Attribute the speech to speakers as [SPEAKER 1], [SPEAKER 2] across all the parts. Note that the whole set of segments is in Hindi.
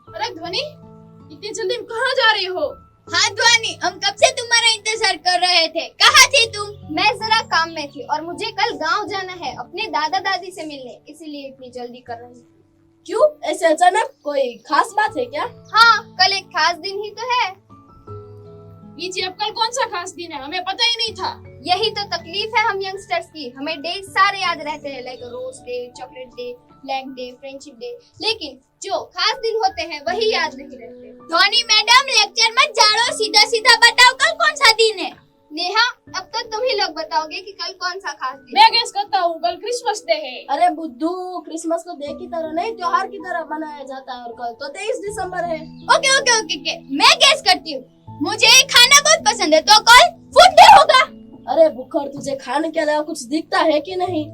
[SPEAKER 1] अरे ध्वनि, इतनी जल्दी कहाँ जा रही हो?
[SPEAKER 2] हाँ ध्वनि, हम कब से तुम्हारा इंतजार कर रहे थे। कहाँ थी तुम?
[SPEAKER 3] मैं जरा काम में थी और मुझे कल गांव जाना है अपने दादा दादी से मिलने, इसीलिए इतनी जल्दी कर रही हूँ।
[SPEAKER 1] क्यों ऐसे अचानक? कोई खास बात है क्या?
[SPEAKER 3] हाँ, कल एक खास दिन ही तो है।
[SPEAKER 1] बीजी, अब कल कौन सा खास दिन है? हमें पता ही नहीं था।
[SPEAKER 3] यही तो तकलीफ है हम यंगस्टर्स की, हमें डे सारे याद रहते हैं, like rose day, chocolate day, black day, friendship day, लेकिन जो खास दिन होते हैं वही याद नहीं रहते।
[SPEAKER 2] ध्वनि मैडम, लेक्चर मत झाड़ो, सीधा सीधा बताओ कल कौन सा दिन है।
[SPEAKER 3] नेहा, अब तो तुम ही लोग बताओगे कि कल कौन सा खास दिन।
[SPEAKER 1] मैं गेस करता हूँ, कल क्रिसमस डे है।
[SPEAKER 4] अरे बुद्धू, क्रिसमस को डे की तरह नहीं, त्योहार की तरह मनाया जाता है और कल तो 23 दिसंबर है।
[SPEAKER 2] ओके ओके ओके ओके, मैं गेस करती हूँ। मुझे खाना बहुत पसंद है, तो कल फूड डे होगा।
[SPEAKER 4] अरे बुखर, तुझे खाने के अलावा कुछ दिखता है कि नहीं?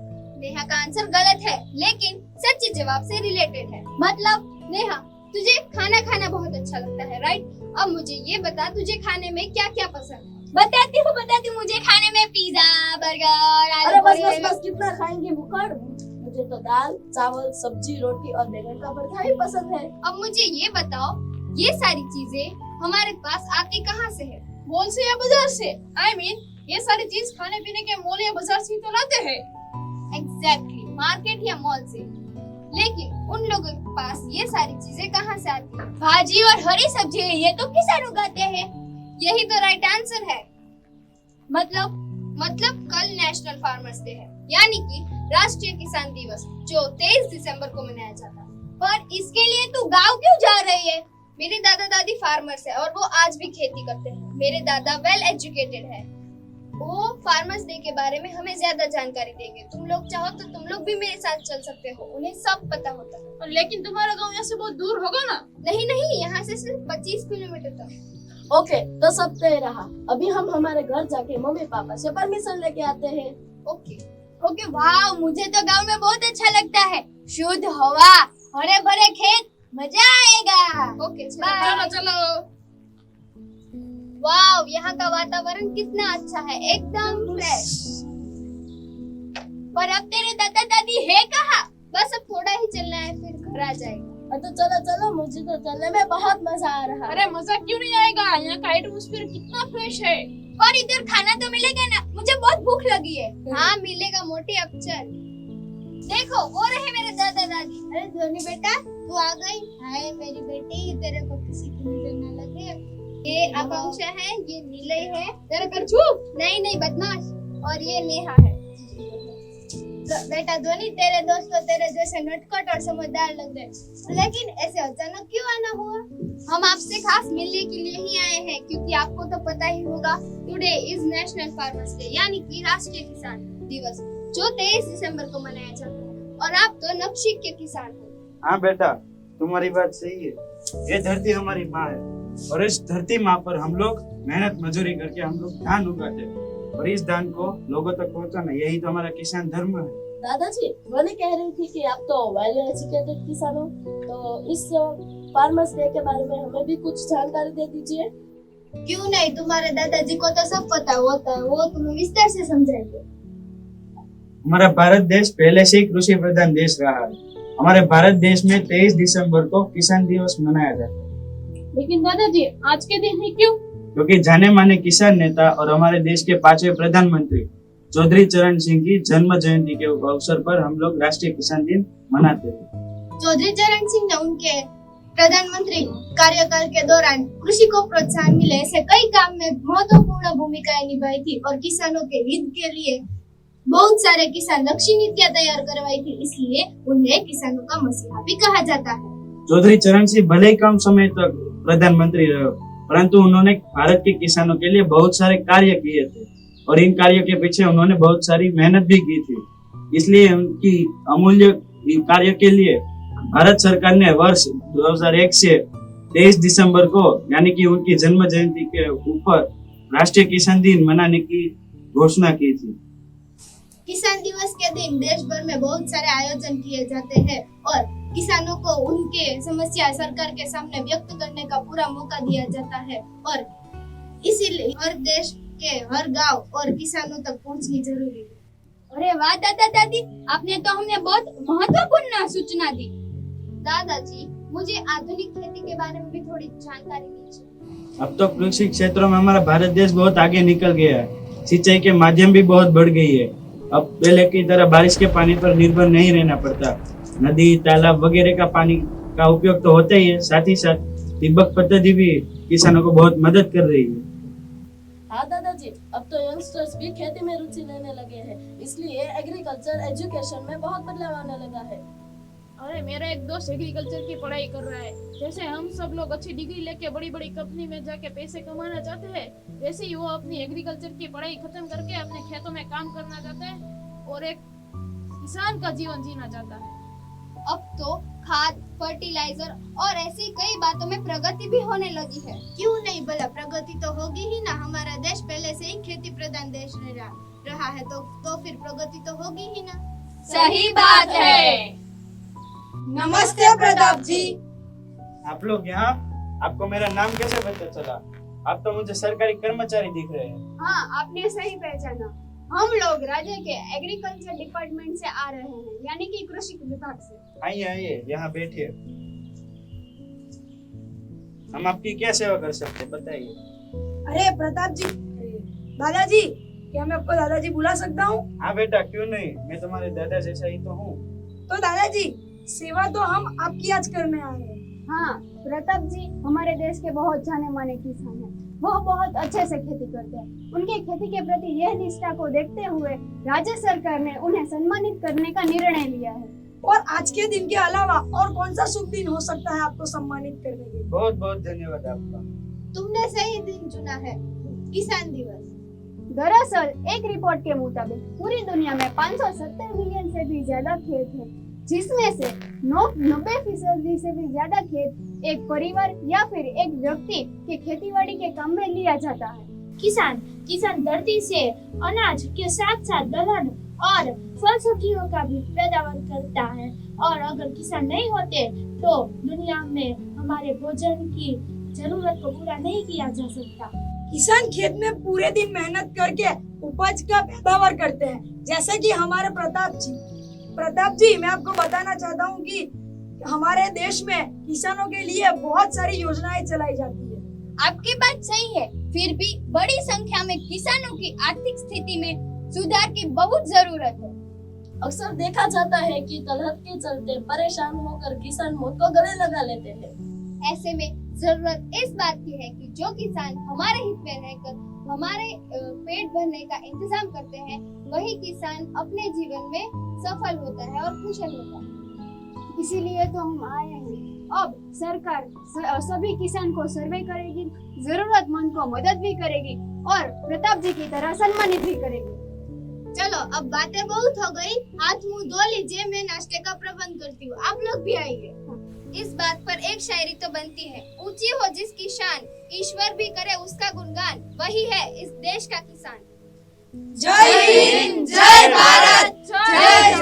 [SPEAKER 3] नेहा का आंसर गलत है, लेकिन सच्ची जवाब से रिलेटेड है। मतलब नेहा, तुझे खाना खाना बहुत अच्छा लगता है, राइट? अब मुझे ये बता, तुझे खाने में क्या क्या पसंद है?
[SPEAKER 2] बताती हूँ मुझे खाने में पिज्जा, बर्गर,
[SPEAKER 4] अरे
[SPEAKER 2] आलू
[SPEAKER 4] बस
[SPEAKER 2] पूरी।
[SPEAKER 4] बस बस, कितना खाएंगे बुखर? मुझे तो दाल, चावल, सब्जी, रोटी और बैंगन का भरता ही पसंद है।
[SPEAKER 3] अब मुझे ये बताओ, ये सारी चीजें हमारे पास आती कहाँ से है?
[SPEAKER 1] मॉल से या बाजार से? I mean, ये सारी चीज खाने पीने के मॉल या बाजार से ही तो लाते हैं।
[SPEAKER 3] एग्जैक्टली, मार्केट या मॉल से। लेकिन उन लोगों के पास ये सारी चीजें कहाँ से आती है?
[SPEAKER 2] भाजी और हरी सब्जी ये तो किसान उगाते हैं।
[SPEAKER 3] यही तो राइट आंसर है। मतलब कल नेशनल फार्मर्स डे है, यानी कि राष्ट्रीय किसान दिवस, जो 23 दिसंबर को मनाया जाता है।
[SPEAKER 2] पर इसके लिए तू गाँव क्यों जा रही है?
[SPEAKER 3] मेरे दादा दादी फार्मर्स है और वो आज भी खेती करते हैं। मेरे दादा वेल एजुकेटेड है, वो फार्मर्स डे के बारे में हमें ज्यादा जानकारी देंगे। तुम लोग चाहो तो तुम लोग भी मेरे साथ चल सकते हो, उन्हें सब पता होता है।
[SPEAKER 1] लेकिन तुम्हारा गाँव यहाँ से बहुत दूर होगा ना?
[SPEAKER 3] नहीं, यहाँ से सिर्फ 25 किलोमीटर तक।
[SPEAKER 4] ओके, तो सब तय रहा। अभी हम हमारे घर जाके मम्मी पापा से परमिशन लेके आते हैं।
[SPEAKER 3] ओके,
[SPEAKER 2] वाह, मुझे तो गांव में बहुत अच्छा लगता है। शुद्ध हवा, हरे भरे खेत, मजा आएगा।
[SPEAKER 3] ओके,
[SPEAKER 1] चलो चलो।
[SPEAKER 3] वाव, यहाँ का वातावरण कितना अच्छा है, एकदम फ्रेश।
[SPEAKER 2] पर अब तेरे दादा दादी है कहाँ?
[SPEAKER 3] बस अब थोड़ा ही चलना है, फिर घर आ जाएगा।
[SPEAKER 4] तो चलो चलो, मुझे तो चलने में बहुत मजा आ रहा है।
[SPEAKER 1] अरे मजा क्यों नहीं आएगा? यहाँ का एटमॉस्फेयर कितना फ्रेश है।
[SPEAKER 2] और इधर खाना तो मिलेगा ना? मुझे बहुत भूख लगी है।
[SPEAKER 3] हाँ मिलेगा मोटी, अब चल।
[SPEAKER 2] देखो, वो रहे मेरे दादा दादी।
[SPEAKER 3] अरे ध्वनि बेटा, तू आ गई? हाय मेरी बेटी, तेरे को किसी की नजर न लगे। ये आकांक्षा है, ये नीलय है।
[SPEAKER 1] तेरे कर चुप।
[SPEAKER 3] नहीं बदमाश। और ये नेहा है। बेटा ध्वनि, तेरे दोस्त तो तेरे जैसे नटखट और समझदार लग रहे, लेकिन ऐसे अचानक क्यों आना हुआ? हम आपसे खास मिलने के लिए ही आए हैं, क्योंकि आपको तो पता ही होगा, today is national farmers day, यानी कि राष्ट्रीय किसान दिवस, जो 23 दिसंबर को मनाया जाता है। और आप तो नक्शिक के किसान हो।
[SPEAKER 5] हाँ बेटा, तुम्हारी बात सही है। ये धरती हमारी माँ है और इस धरती माँ पर हम लोग मेहनत मजदूरी करके हम लोग धान उगाते हैं और इस धान को लोगों तक पहुँचाना, यही तो हमारा किसान धर्म है।
[SPEAKER 4] दादाजी, ध्वनि कह रही थी कि आप तो वेल एजुकेटेड किसान हो, तो इस फार्मर्स डे के बारे में हमें भी कुछ जानकारी दे दीजिए।
[SPEAKER 3] क्यों नहीं, तुम्हारे दादाजी को तो सब पता होता है, वो तुम्हें विस्तार से समझाएंगे।
[SPEAKER 5] हमारा भारत देश पहले से ही कृषि प्रधान देश रहा है। हमारे भारत देश में 23 दिसंबर को किसान दिवस मनाया जाता है।
[SPEAKER 1] लेकिन दादाजी, आज के दिन है क्यों?
[SPEAKER 5] क्योंकि जाने माने किसान नेता और हमारे देश के 5वें प्रधानमंत्री चौधरी चरण सिंह की जन्म जयंती के अवसर पर हम लोग राष्ट्रीय किसान दिन मनाते हैं।
[SPEAKER 3] चौधरी चरण सिंह ने उनके प्रधानमंत्री कार्यकाल के दौरान कृषि को प्रोत्साहन मिले ऐसे कई काम में महत्वपूर्ण भूमिकाएं निभाई थी और किसानों के हित के लिए बहुत सारे किसान लक्ष्य नीतियां तैयार करवाई थी, इसलिए उन्हें किसानों का मसीहा भी कहा जाता है।
[SPEAKER 5] चौधरी चरण सिंह भले ही कम समय तक प्रधानमंत्री रहे, परंतु उन्होंने भारत के किसानों के लिए बहुत सारे कार्य किए थे और इन कार्यों के पीछे उन्होंने बहुत सारी मेहनत भी की थी। इसलिए उनकी अमूल्य कार्य के लिए भारत सरकार ने वर्ष 2001 से 23 दिसंबर को, यानी कि उनकी जन्म जयंती के ऊपर राष्ट्रीय किसान दिन मनाने की घोषणा की थी।
[SPEAKER 3] किसान दिवस के दिन देश भर में बहुत सारे आयोजन किए जाते हैं और किसानों को उनके समस्या सरकार के सामने व्यक्त करने का पूरा मौका दिया जाता है और इसीलिए हर देश के हर गांव और किसानों तक पहुंचनी जरूरी है।
[SPEAKER 2] अरे वाह दादा दादी, आपने तो हमें बहुत महत्वपूर्ण सूचना दी।
[SPEAKER 3] दादाजी, मुझे आधुनिक खेती के बारे में भी थोड़ी जानकारी दीजिए।
[SPEAKER 5] अब तो कृषि क्षेत्रों में हमारा भारत देश बहुत आगे निकल गया है। सिंचाई के माध्यम भी बहुत बढ़ गई है। अब पहले की तरह बारिश के पानी पर निर्भर नहीं रहना पड़ता। नदी, तालाब वगैरह का पानी का उपयोग तो होता ही है, साथ ही साथ तिब्बक पद्धति भी किसानों को बहुत मदद कर रही है।
[SPEAKER 4] हाँ दादाजी, अब तो यंगस्टर्स भी खेती में रुचि लेने लगे हैं, इसलिए एग्रीकल्चर एजुकेशन में बहुत बदलाव आने लगा है।
[SPEAKER 1] अरे मेरा एक दोस्त एग्रीकल्चर की पढ़ाई कर रहा है। जैसे हम सब लोग अच्छी डिग्री लेके बड़ी बड़ी कंपनी में जाके पैसे कमाना चाहते हैं, वैसे ही वो अपनी एग्रीकल्चर की पढ़ाई खत्म करके अपने खेतों में काम करना चाहता है और एक किसान का जीवन जीना चाहता है।
[SPEAKER 3] अब तो खाद, फर्टिलाइजर और ऐसी कई बातों में प्रगति भी होने लगी है। क्यों नहीं भला, प्रगति तो होगी ही ना। हमारा देश पहले से ही खेती प्रधान देश रहा है, तो फिर प्रगति तो होगी ही ना।
[SPEAKER 2] सही बात है।
[SPEAKER 6] नमस्ते प्रताप जी।
[SPEAKER 5] आप लोग यहाँ, आपको मेरा नाम कैसे पता चला? आप तो मुझे सरकारी कर्मचारी दिख रहे हैं।
[SPEAKER 3] हाँ, आपने सही पहचाना। हम लोग राज्य के एग्रीकल्चर डिपार्टमेंट से आ रहे हैं, यानी कि कृषि विभाग से।
[SPEAKER 5] आइए आइए, यहाँ बैठिए। हम आपकी क्या सेवा कर सकते हैं, बताइए।
[SPEAKER 6] अरे प्रताप जी, दादाजी, क्या मैं आपको दादाजी बुला सकता हूँ?
[SPEAKER 5] हाँ बेटा, क्यों नहीं, मैं तुम्हारे दादा जैसा ही तो हूँ।
[SPEAKER 6] तो दादाजी, सेवा तो हम आपकी आज करने आए हैं।
[SPEAKER 3] हाँ प्रताप जी हमारे देश के बहुत जाने माने किसान हैं। वो बहुत अच्छे से खेती करते हैं। उनकी खेती के प्रति यह निष्ठा को देखते हुए राज्य सरकार ने उन्हें सम्मानित करने का निर्णय लिया है।
[SPEAKER 6] और आज के दिन के अलावा और कौन सा शुभ दिन हो सकता है आपको सम्मानित करने के लिए?
[SPEAKER 5] बहुत बहुत धन्यवाद आपका।
[SPEAKER 3] तुमने सही दिन चुना है, किसान दिवस। दरअसल एक रिपोर्ट के मुताबिक पूरी दुनिया में 570 मिलियन से भी ज्यादा खेत हैं, जिसमें से 90% से भी ज्यादा खेत एक परिवार या फिर एक व्यक्ति के खेतीबाड़ी के काम में लिया जाता है।
[SPEAKER 2] किसान धरती से अनाज के साथ साथ दलहन और फल सब्जियों का भी पैदावार करता है, और अगर किसान नहीं होते तो दुनिया में हमारे भोजन की जरूरत को पूरा नहीं किया जा सकता।
[SPEAKER 6] किसान खेत में पूरे दिन मेहनत करके उपज का पैदावार करते हैं, जैसे कि हमारे प्रताप जी, मैं आपको बताना चाहता हूँ कि हमारे देश में किसानों के लिए बहुत सारी योजनाएं चलाई जाती है।
[SPEAKER 2] आपकी बात सही है, फिर भी बड़ी संख्या में किसानों की आर्थिक स्थिति में सुधार की बहुत जरूरत है।
[SPEAKER 4] अक्सर देखा जाता है कि तलहट के चलते परेशान होकर किसान मौत को गले लगा लेते हैं।
[SPEAKER 3] ऐसे में जरूरत इस बात की है कि जो किसान हमारे हित में रहकर हमारे पेट भरने का इंतजाम करते हैं, वही किसान अपने जीवन में सफल होता है और कुशल होता है। इसीलिए तो हम आए हैं। अब सरकार सभी किसान को सर्वे करेगी, जरूरतमंद को मदद भी करेगी और प्रताप जी की तरह सम्मानित भी करेगी। चलो अब बातें बहुत हो गई, हाथ मुंह धो लीजिए, मैं नाश्ते का प्रबंध करती हूँ, आप लोग भी आइए। इस बात पर एक शायरी तो बनती है, ऊंची हो जिसकी शान, ईश्वर भी करे उसका गुणगान, वही है इस देश का किसान।
[SPEAKER 6] जय हिंद, जय भारत, जय